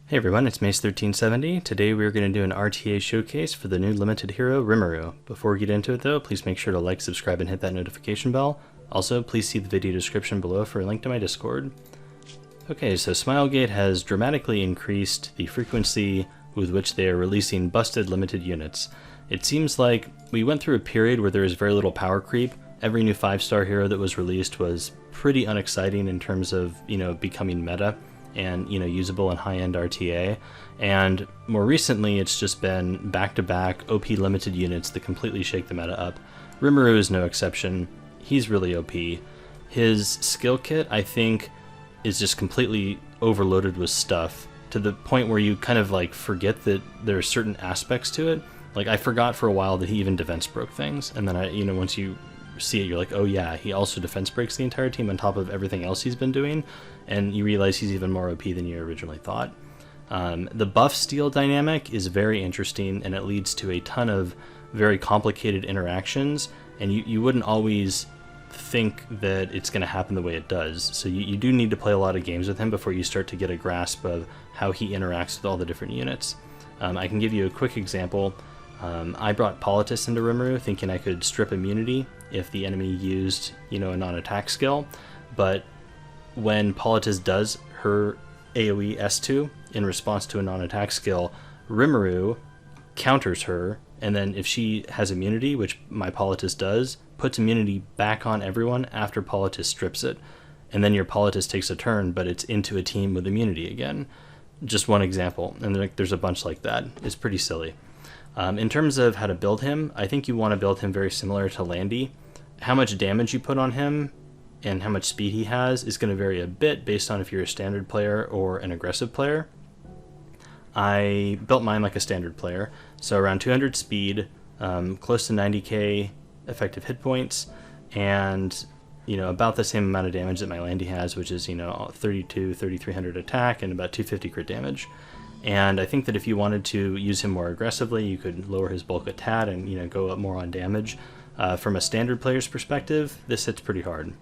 Hey everyone, it's Mace1370. Today we're going to do an RTA showcase for the new limited hero, Rimuru. Before we get into it though, please make sure to like, subscribe, and hit that notification bell. Also, please see the video description below for a link to my Discord. Okay, so Smilegate has dramatically increased the frequency with which they are releasing busted limited units. It seems like we went through a period where there was very little power creep. Every new 5-star hero that was released was pretty unexciting in terms of, becoming meta and usable in high-end RTA, and more recently it's just been back-to-back OP limited units that completely shake the meta up. Rimuru is no exception. He's really OP. His skill kit, I think, is just completely overloaded with stuff to the point where you kind of like forget that there are certain aspects to it. Like, I forgot for a while that he even defense broke things, and then once you see it, you're like, oh yeah, he also defense breaks the entire team on top of everything else he's been doing, and you realize he's even more OP than you originally thought. The buff steal dynamic is very interesting, and it leads to a ton of very complicated interactions, and you wouldn't always think that it's going to happen the way it does. So you do need to play a lot of games with him before you start to get a grasp of how he interacts with all the different units. I can give you a quick example. I brought Politis into Rimuru thinking I could strip immunity if the enemy used, a non-attack skill, but when Politis does her AoE S2 in response to a non-attack skill, Rimuru counters her, and then if she has immunity, which my Politis does, puts immunity back on everyone after Politis strips it, and then your Politis takes a turn, but it's into a team with immunity again. Just one example, and there's a bunch like that. It's pretty silly. In terms of how to build him, I think you want to build him very similar to Landy. How much damage you put on him and how much speed he has is going to vary a bit based on if you're a standard player or an aggressive player. I built mine like a standard player, so around 200 speed, close to 90k effective hit points, and about the same amount of damage that my Landy has, which is 3300 attack and about 250 crit damage. And I think that if you wanted to use him more aggressively, you could lower his bulk a tad and go up more on damage. From a standard player's perspective, this hits pretty hard.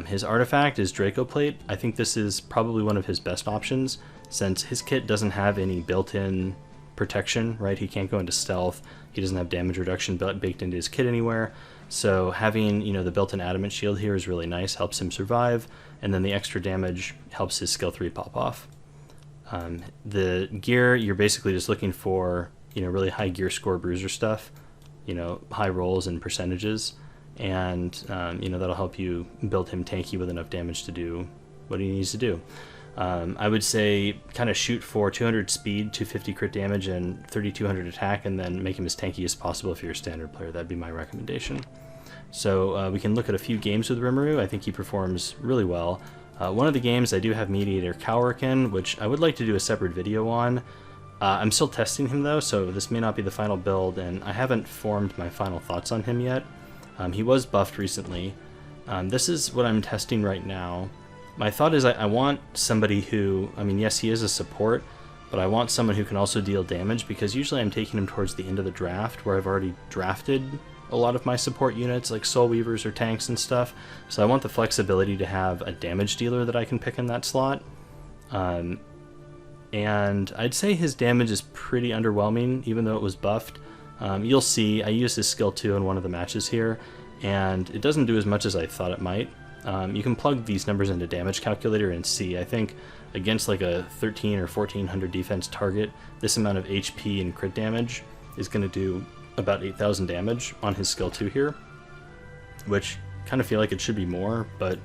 His artifact is Draco Plate. I think this is probably one of his best options, since his kit doesn't have any built-in protection, right? He can't go into stealth. He doesn't have damage reduction baked into his kit anywhere. So having the built-in adamant shield here is really nice, helps him survive, and then the extra damage helps his skill 3 pop off. The gear, you're basically just looking for, really high gear score bruiser stuff, high rolls and percentages, and, that'll help you build him tanky with enough damage to do what he needs to do. I would say kind of shoot for 200 speed, 250 crit damage, and 3200 attack, and then make him as tanky as possible if you're a standard player. That'd be my recommendation. So we can look at a few games with Rimuru. I think he performs really well. One of the games I do have Mediator Cowwork in, which I would like to do a separate video on. I'm still testing him though, so this may not be the final build, and I haven't formed my final thoughts on him yet. He was buffed recently. This is what I'm testing right now. My thought is I want somebody who, yes, he is a support, but I want someone who can also deal damage, because usually I'm taking him towards the end of the draft where I've already drafted a lot of my support units like Soul Weavers or tanks and stuff, so I want the flexibility to have a damage dealer that I can pick in that slot. And I'd say his damage is pretty underwhelming even though it was buffed. You'll see I used his skill 2 in one of the matches here, and it doesn't do as much as I thought it might. You can plug these numbers into damage calculator and see. I think against like a 13 or 1400 defense target, this amount of HP and crit damage is going to do about 8,000 damage on his skill 2 here, which kind of feel like it should be more, but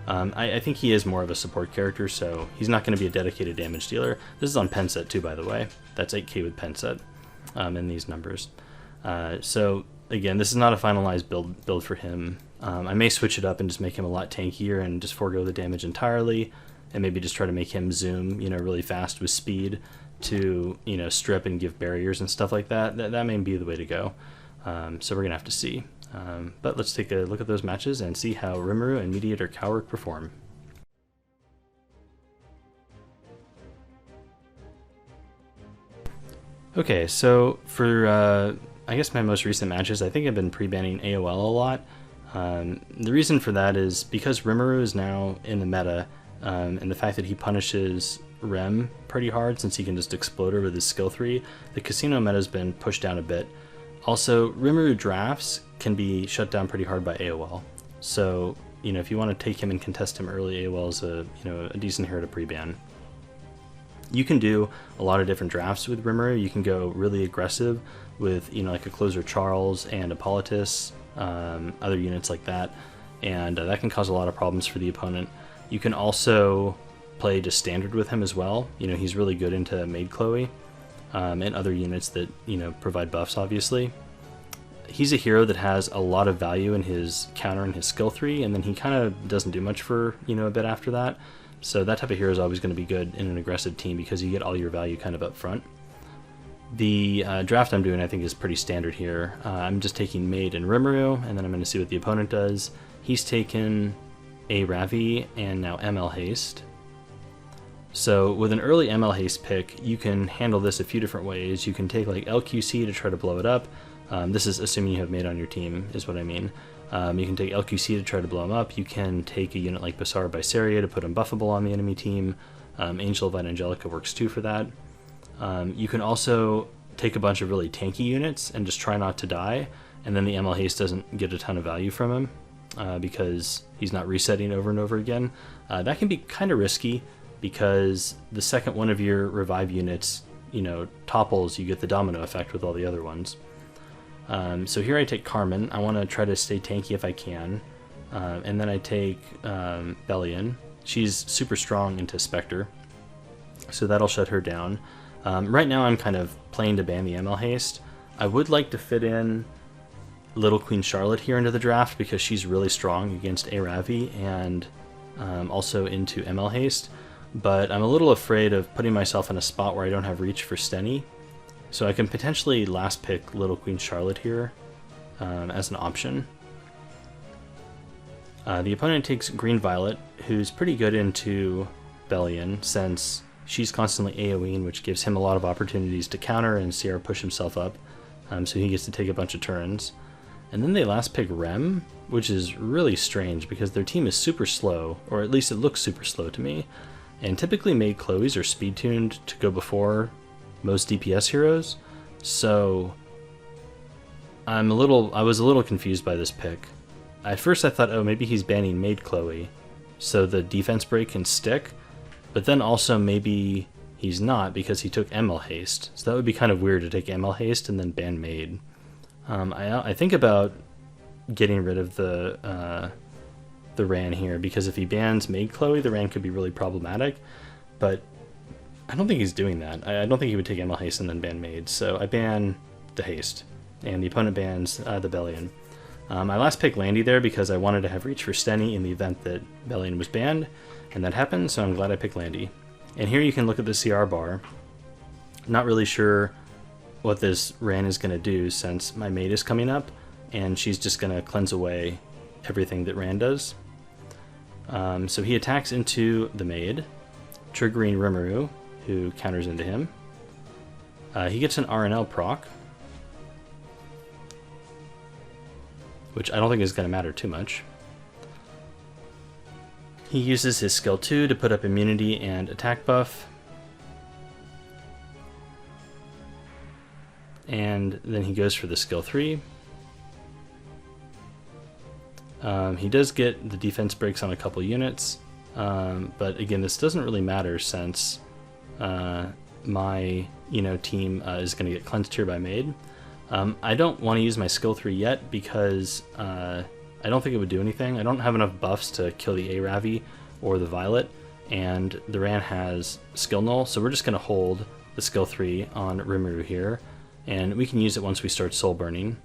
I think he is more of a support character, so he's not going to be a dedicated damage dealer. This is on pen set too, by the way. That's 8k with pen set in these numbers. So again, this is not a finalized build for him. I may switch it up and just make him a lot tankier and just forego the damage entirely, and maybe just try to make him zoom, really fast with speed to, strip and give barriers and stuff like that. That may be the way to go. So we're gonna have to see. But let's take a look at those matches and see how Rimuru and Mediator Cowwork perform. Okay, so for I guess my most recent matches, I think I've been pre-banning AOL a lot. The reason for that is because Rimuru is now in the meta, and the fact that he punishes Rem pretty hard since he can just explode her with his skill 3. The casino meta's been pushed down a bit. Also, Rimuru drafts can be shut down pretty hard by AOL. So, you know, if you want to take him and contest him early, AOL is a decent hero to pre-ban. You can do a lot of different drafts with Rimuru. You can go really aggressive with, you know, like a Closer Charles and a Politis, other units like that, and that can cause a lot of problems for the opponent. You can also play just standard with him as well. You know, he's really good into Maid Chloe and other units that, you know, provide buffs, obviously. He's a hero that has a lot of value in his counter and his skill 3, and then he kind of doesn't do much for, you know, a bit after that. So that type of hero is always going to be good in an aggressive team because you get all your value kind of up front. The draft I'm doing, I think, is pretty standard here. I'm just taking Maid and Rimuru, and then I'm going to see what the opponent does. He's taken a Ravi and now ML Haste. So with an early ML Haste pick, you can handle this a few different ways. You can take like LQC to try to blow it up. This is assuming you have Maid on your team, is what I mean. You can take LQC to try to blow him up. You can take a unit like Basara by Saria to put him buffable on the enemy team. Angel of Angelica works too for that. You can also take a bunch of really tanky units and just try not to die, and then the ML Haste doesn't get a ton of value from him because he's not resetting over and over again. That can be kind of risky because the second one of your revive units, you know, topples, you get the domino effect with all the other ones. So here I take Carmen. I want to try to stay tanky if I can. And then I take Bellion. She's super strong into Spectre, so that'll shut her down. Right now I'm kind of playing to ban the ML Haste. I would like to fit in Little Queen Charlotte here into the draft because she's really strong against Aravi and also into ML Haste, but I'm a little afraid of putting myself in a spot where I don't have reach for Stenny. So I can potentially last pick Little Queen Charlotte here as an option. The opponent takes Green Violet, who's pretty good into Bellion since she's constantly AoEing, which gives him a lot of opportunities to counter and CR push himself up, so he gets to take a bunch of turns. And then they last pick Rem, which is really strange because their team is super slow, or at least it looks super slow to me. And typically Maid Chloe's are speed tuned to go before most DPS heroes, so I was a little confused by this pick. At first I thought, oh, maybe he's banning Maid Chloe so the defense break can stick, but then also maybe he's not because he took ML Haste, so that would be kind of weird to take ML Haste and then ban Maid. I think about getting rid of the Ran here because if he bans Maid Chloe, the Ran could be really problematic, but I don't think he's doing that. I don't think he would take ML Haste and then ban Maid, so I ban the Haste, and the opponent bans the Bellion. I last picked Landy there because I wanted to have reach for Stenny in the event that Bellion was banned, and that happened, so I'm glad I picked Landy. And here you can look at the CR bar. Not really sure what this Ran is going to do since my Maid is coming up, and she's just going to cleanse away everything that Ran does. So he attacks into the Maid, triggering Rimuru, who counters into him. He gets an RNL proc, which I don't think is going to matter too much. He uses his skill 2 to put up immunity and attack buff. And then he goes for the skill 3. He does get the defense breaks on a couple units, but again, this doesn't really matter since my team is going to get cleansed here by Maid. I don't want to use my skill 3 yet because I don't think it would do anything. I don't have enough buffs to kill the Aravi or the Violet, and the Ran has skill null, so we're just going to hold the skill 3 on Rimuru here, and we can use it once we start soul burning.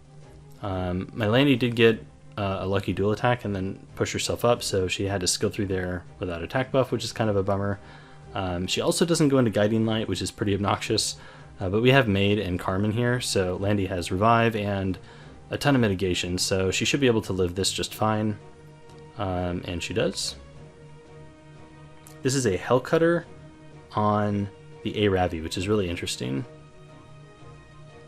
My Landy did get a lucky dual attack and then push herself up, so she had a skill 3 there without attack buff, which is kind of a bummer. She also doesn't go into Guiding Light, which is pretty obnoxious, but we have Maid and Carmen here, so Landy has Revive and a ton of mitigation, so she should be able to live this just fine, and she does. This is a Hellcutter on the Aravi, which is really interesting.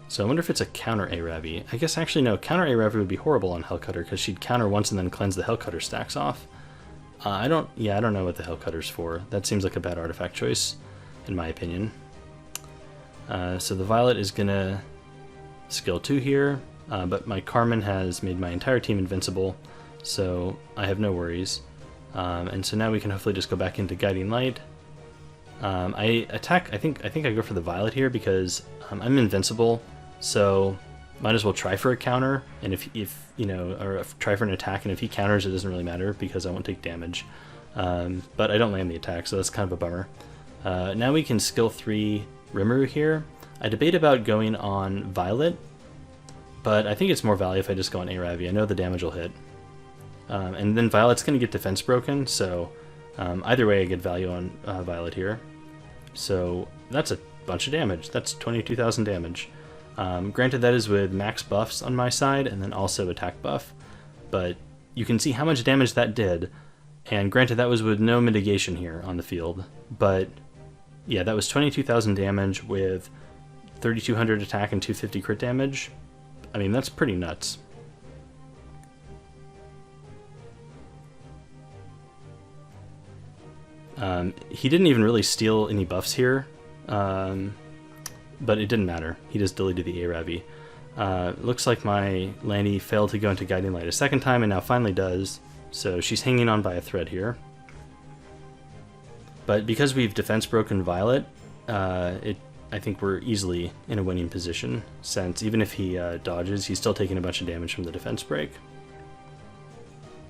So I wonder if it's a counter Aravi. I guess actually no, counter Aravi would be horrible on Hellcutter because she'd counter once and then cleanse the Hellcutter stacks off. I don't know what the Hellcutter's for. That seems like a bad artifact choice. in my opinion. So the Violet is gonna skill 2 here, but my Carmen has made my entire team invincible, so I have no worries. And so now we can hopefully just go back into Guiding Light. I think I go for the Violet here because I'm invincible, so might as well try for a counter, and if you know, or try for an attack, and if he counters, it doesn't really matter because I won't take damage. But I don't land the attack, so that's kind of a bummer. Now we can skill 3 Rimuru here. I debate about going on Violet, but I think it's more value if I just go on Aravi. I know the damage will hit. And then Violet's going to get defense broken, so either way I get value on Violet here. So that's a bunch of damage. That's 22,000 damage. Granted, that is with max buffs on my side and then also attack buff, but you can see how much damage that did. And granted, that was with no mitigation here on the field, but yeah, that was 22,000 damage with 3,200 attack and 250 crit damage. I mean, that's pretty nuts. He didn't even really steal any buffs here, but it didn't matter. He just deleted the Aravi. Looks like my Landy failed to go into Guiding Light a second time and now finally does. So she's hanging on by a thread here. But because we've defense broken Violet, I think we're easily in a winning position, since even if he dodges, he's still taking a bunch of damage from the defense break.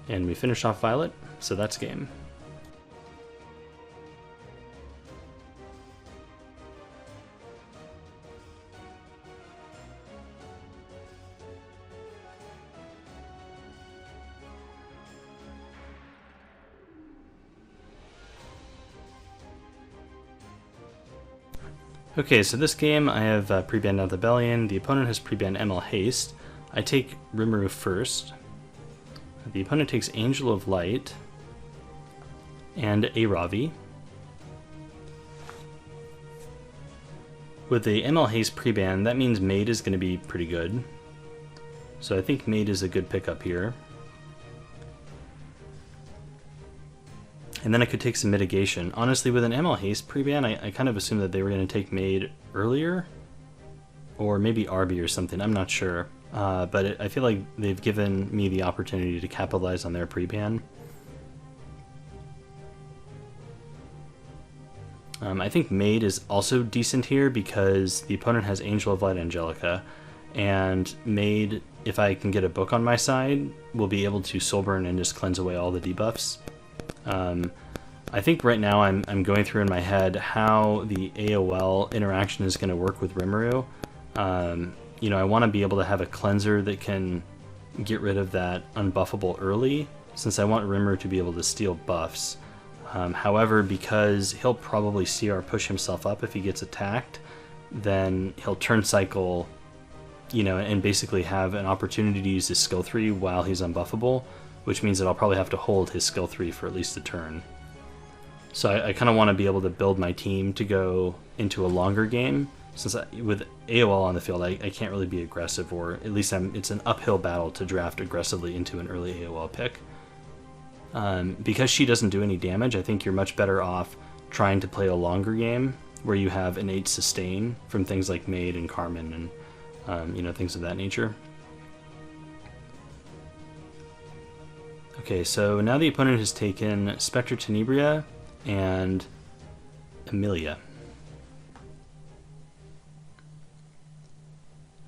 And we finish off Violet, so that's game. Okay, so this game I have pre-banned out the Bellion. The opponent has pre-banned ML Haste. I take Rimuru first. The opponent takes Angel of Light and Aravi. With the ML Haste pre-ban, that means Maid is going to be pretty good. So I think Maid is a good pickup here. And then I could take some mitigation. Honestly, with an ML Haste pre-ban, I kind of assumed that they were going to take Maid earlier. Or maybe Arby or something, I'm not sure. But I feel like they've given me the opportunity to capitalize on their pre-ban. I think Maid is also decent here because the opponent has Angel of Light Angelica. And Maid, if I can get a book on my side, will be able to soul burn and just cleanse away all the debuffs. I think right now I'm going through in my head how the AOL interaction is going to work with Rimuru. You know, I want to be able to have a cleanser that can get rid of that unbuffable early, since I want Rimuru to be able to steal buffs. However, because he'll probably CR push himself up if he gets attacked, then he'll turn cycle, you know, and basically have an opportunity to use his skill 3 while he's unbuffable, which means that I'll probably have to hold his skill 3 for at least a turn. So I kind of want to be able to build my team to go into a longer game, since with AOL on the field, I can't really be aggressive, or at least it's an uphill battle to draft aggressively into an early AOL pick. Because she doesn't do any damage, I think you're much better off trying to play a longer game where you have innate sustain from things like Maid and Carmen and you know, things of that nature. Okay, so now the opponent has taken Spectre Tenebria and Amelia.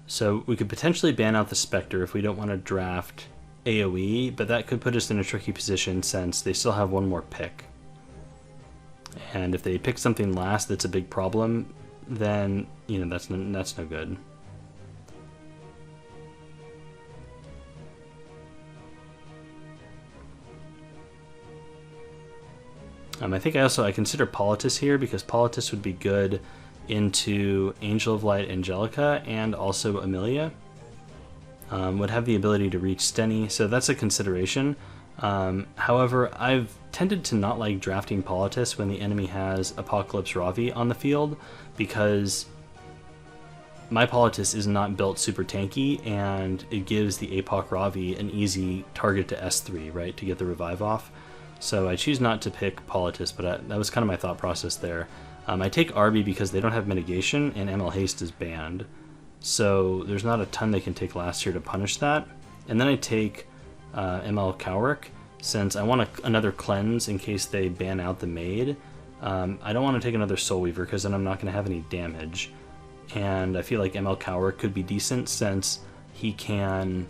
So we could potentially ban out the Spectre if we don't want to draft AoE, but that could put us in a tricky position since they still have one more pick. And if they pick something last that's a big problem, then, you know, that's no good. I think I consider Politis here because Politis would be good into Angel of Light Angelica and also Amelia. Would have the ability to reach Stenny, so that's a consideration. However, I've tended to not like drafting Politis when the enemy has Apocalypse Ravi on the field, because my Politis is not built super tanky, and it gives the Apoc Ravi an easy target to S3, right, to get the revive off. So I choose not to pick Politis, but that was kind of my thought process there. I take RB because they don't have mitigation and ML Haste is banned. So there's not a ton they can take last year to punish that. And then I take ML Cowrick since I want another cleanse in case they ban out the Maid. I don't want to take another Soul Weaver because then I'm not going to have any damage. And I feel like ML Cowrick could be decent since he can,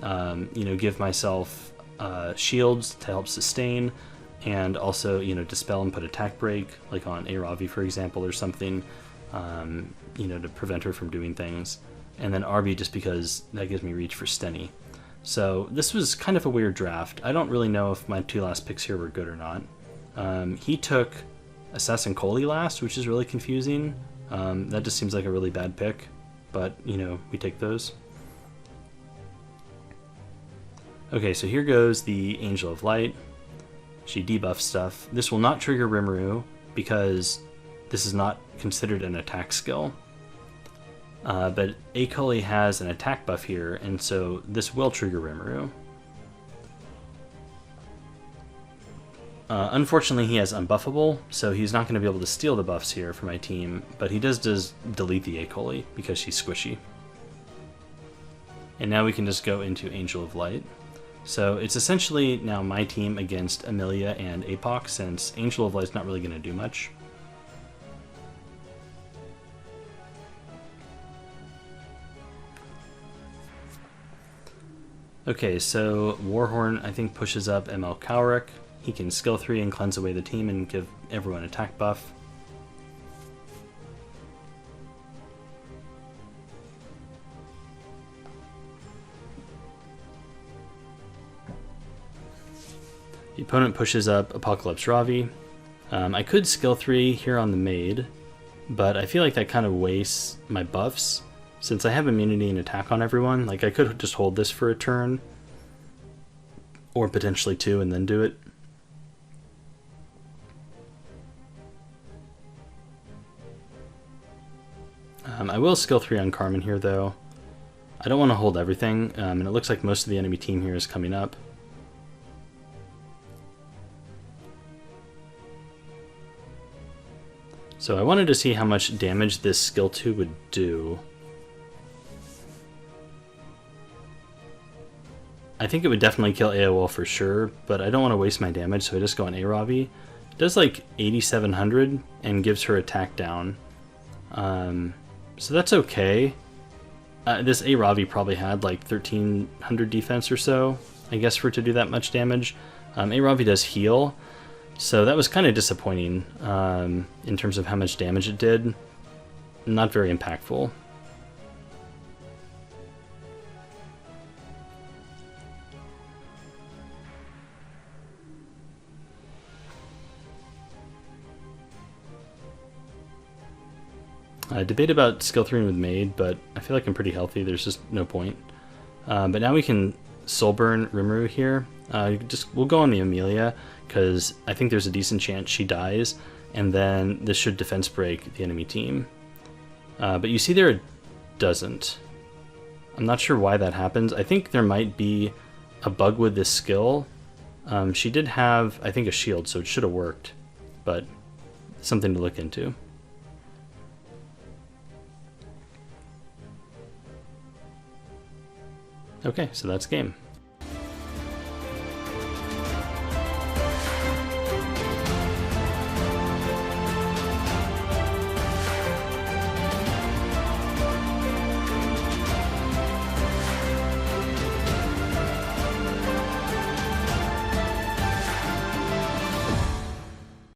give myself shields to help sustain, and also, dispel and put attack break, like on Aravi, for example, or something, to prevent her from doing things. And then RB just because that gives me reach for Stenny. So this was kind of a weird draft. I don't really know if my two last picks here were good or not. He took Assassin Coley last, which is really confusing. That just seems like a really bad pick, but, we take those. Okay, so here goes the Angel of Light. She debuffs stuff. This will not trigger Rimuru because this is not considered an attack skill. But Akoli has an attack buff here, and so this will trigger Rimuru. Unfortunately, he has unbuffable, so he's not going to be able to steal the buffs here for my team, but he does delete the Akoli because she's squishy. And now we can just go into Angel of Light. So it's essentially now my team against Amelia and Apoc, since Angel of Light's not really going to do much. Okay, so Warhorn I think pushes up ML Cowrick. He can skill 3 and cleanse away the team and give everyone attack buff. The opponent pushes up Apocalypse Ravi. I could skill 3 here on the Maid, but I feel like that kind of wastes my buffs. Since I have immunity and attack on everyone, like I could just hold this for a turn, or potentially 2 and then do it. I will skill 3 on Carmen here though. I don't want to hold everything, and it looks like most of the enemy team here is coming up. So I wanted to see how much damage this skill 2 would do. I think it would definitely kill AOL for sure, but I don't want to waste my damage, so I just go on Aravi. It does like 8,700 and gives her attack down. So that's okay. This Aravi probably had like 1,300 defense or so, I guess, for it to do that much damage. Aravi does heal. So that was kind of disappointing in terms of how much damage it did. Not very impactful. I debate about skill 3 with Maid, but I feel like I'm pretty healthy. There's just no point. But now we can Soulburn Rimuru here. We'll go on the Amelia, because I think there's a decent chance she dies, and then this should defense break the enemy team. But you see there it doesn't. I'm not sure why that happens. I think there might be a bug with this skill. She did have, I think, a shield, so it should have worked, but something to look into. Okay, so that's game.